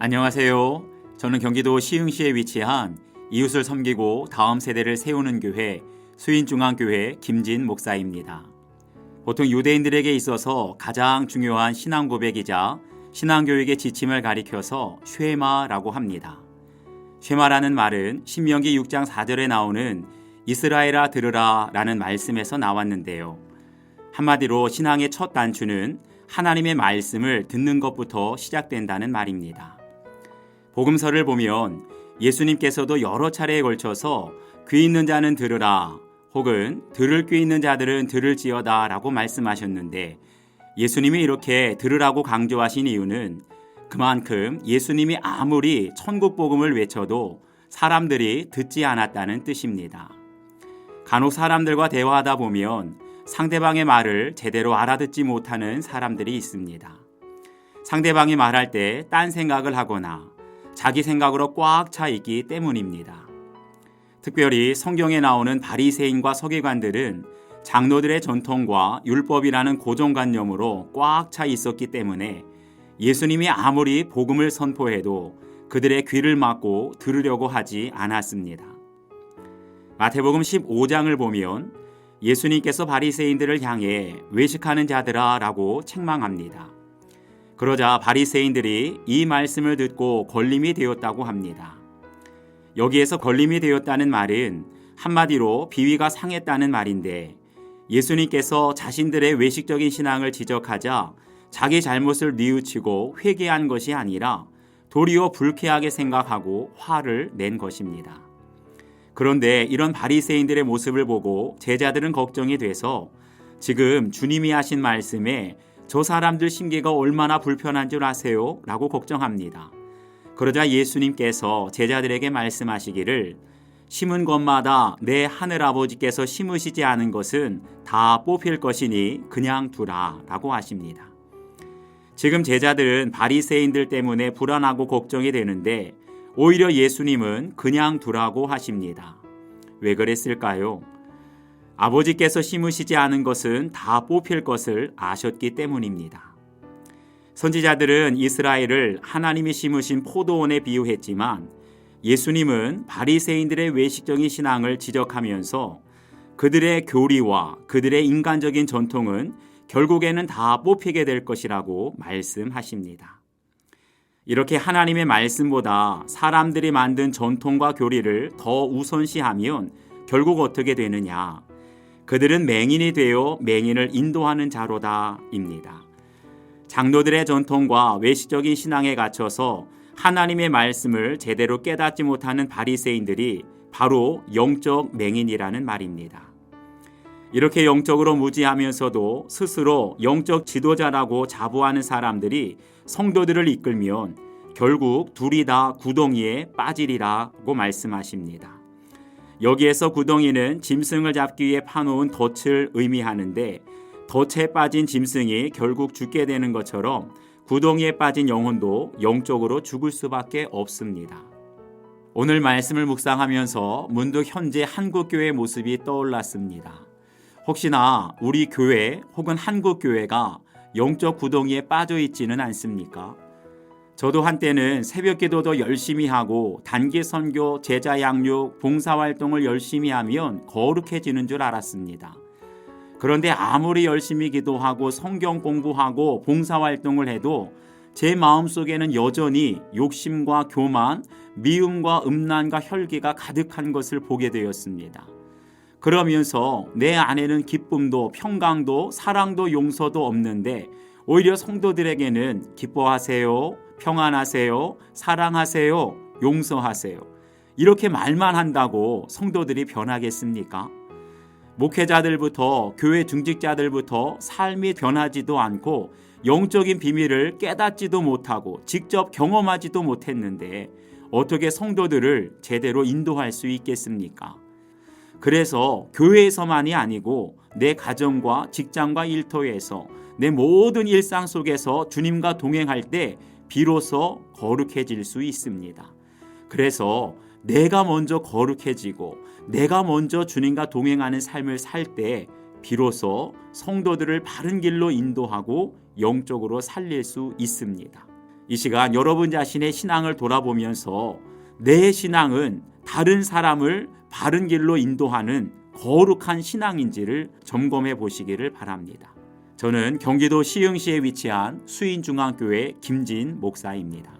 안녕하세요. 저는 경기도 시흥시에 위치한 이웃을 섬기고 다음 세대를 세우는 교회 수인중앙교회 김진 목사입니다. 보통 유대인들에게 있어서 가장 중요한 신앙 고백이자 신앙교육의 지침을 가리켜서 쉐마라고 합니다. 쉐마라는 말은 신명기 6장 4절에 나오는 이스라엘아 들으라 라는 말씀에서 나왔는데요. 한마디로 신앙의 첫 단추는 하나님의 말씀을 듣는 것부터 시작된다는 말입니다. 복음서를 보면 예수님께서도 여러 차례에 걸쳐서 귀 있는 자는 들으라 혹은 들을 귀 있는 자들은 들을지어다 라고 말씀하셨는데, 예수님이 이렇게 들으라고 강조하신 이유는 그만큼 예수님이 아무리 천국 복음을 외쳐도 사람들이 듣지 않았다는 뜻입니다. 간혹 사람들과 대화하다 보면 상대방의 말을 제대로 알아듣지 못하는 사람들이 있습니다. 상대방이 말할 때 딴 생각을 하거나 자기 생각으로 꽉 차 있기 때문입니다. 특별히 성경에 나오는 바리새인과 서기관들은 장로들의 전통과 율법이라는 고정관념으로 꽉 차 있었기 때문에 예수님이 아무리 복음을 선포해도 그들의 귀를 막고 들으려고 하지 않았습니다. 마태복음 15장을 보면 예수님께서 바리새인들을 향해 외식하는 자들아 라고 책망합니다. 그러자 바리새인들이 이 말씀을 듣고 걸림이 되었다고 합니다. 여기에서 걸림이 되었다는 말은 한마디로 비위가 상했다는 말인데, 예수님께서 자신들의 외식적인 신앙을 지적하자 자기 잘못을 뉘우치고 회개한 것이 아니라 도리어 불쾌하게 생각하고 화를 낸 것입니다. 그런데 이런 바리새인들의 모습을 보고 제자들은 걱정이 돼서 지금 주님이 하신 말씀에 저 사람들 심기가 얼마나 불편한 줄 아세요? 라고 걱정합니다. 그러자 예수님께서 제자들에게 말씀하시기를 심은 것마다 내 하늘아버지께서 심으시지 않은 것은 다 뽑힐 것이니 그냥 두라 라고 하십니다. 지금 제자들은 바리새인들 때문에 불안하고 걱정이 되는데 오히려 예수님은 그냥 두라고 하십니다. 왜 그랬을까요? 아버지께서 심으시지 않은 것은 다 뽑힐 것을 아셨기 때문입니다. 선지자들은 이스라엘을 하나님이 심으신 포도원에 비유했지만 예수님은 바리새인들의 외식적인 신앙을 지적하면서 그들의 교리와 그들의 인간적인 전통은 결국에는 다 뽑히게 될 것이라고 말씀하십니다. 이렇게 하나님의 말씀보다 사람들이 만든 전통과 교리를 더 우선시하면 결국 어떻게 되느냐? 그들은 맹인이 되어 맹인을 인도하는 자로다입니다. 장로들의 전통과 외식적인 신앙에 갇혀서 하나님의 말씀을 제대로 깨닫지 못하는 바리새인들이 바로 영적 맹인이라는 말입니다. 이렇게 영적으로 무지하면서도 스스로 영적 지도자라고 자부하는 사람들이 성도들을 이끌면 결국 둘이 다 구덩이에 빠지리라고 말씀하십니다. 여기에서 구덩이는 짐승을 잡기 위해 파놓은 덫을 의미하는데, 덫에 빠진 짐승이 결국 죽게 되는 것처럼 구덩이에 빠진 영혼도 영적으로 죽을 수밖에 없습니다. 오늘 말씀을 묵상하면서 문득 현재 한국교회의 모습이 떠올랐습니다. 혹시나 우리 교회 혹은 한국교회가 영적 구덩이에 빠져 있지는 않습니까? 저도 한때는 새벽 기도도 열심히 하고 단기 선교, 제자 양육, 봉사활동을 열심히 하면 거룩해지는 줄 알았습니다. 그런데 아무리 열심히 기도하고 성경 공부하고 봉사활동을 해도 제 마음속에는 여전히 욕심과 교만, 미움과 음란과 혈기가 가득한 것을 보게 되었습니다. 그러면서 내 안에는 기쁨도 평강도 사랑도 용서도 없는데 오히려 성도들에게는 기뻐하세요, 평안하세요, 사랑하세요, 용서하세요, 이렇게 말만 한다고 성도들이 변하겠습니까? 목회자들부터 교회 중직자들부터 삶이 변하지도 않고 영적인 비밀을 깨닫지도 못하고 직접 경험하지도 못했는데 어떻게 성도들을 제대로 인도할 수 있겠습니까? 그래서 교회에서만이 아니고 내 가정과 직장과 일터에서 내 모든 일상 속에서 주님과 동행할 때 비로소 거룩해질 수 있습니다. 그래서 내가 먼저 거룩해지고 내가 먼저 주님과 동행하는 삶을 살 때 비로소 성도들을 바른 길로 인도하고 영적으로 살릴 수 있습니다. 이 시간 여러분 자신의 신앙을 돌아보면서 내 신앙은 다른 사람을 바른 길로 인도하는 거룩한 신앙인지를 점검해 보시기를 바랍니다. 저는 경기도 시흥시에 위치한 수인중앙교회 김진 목사입니다.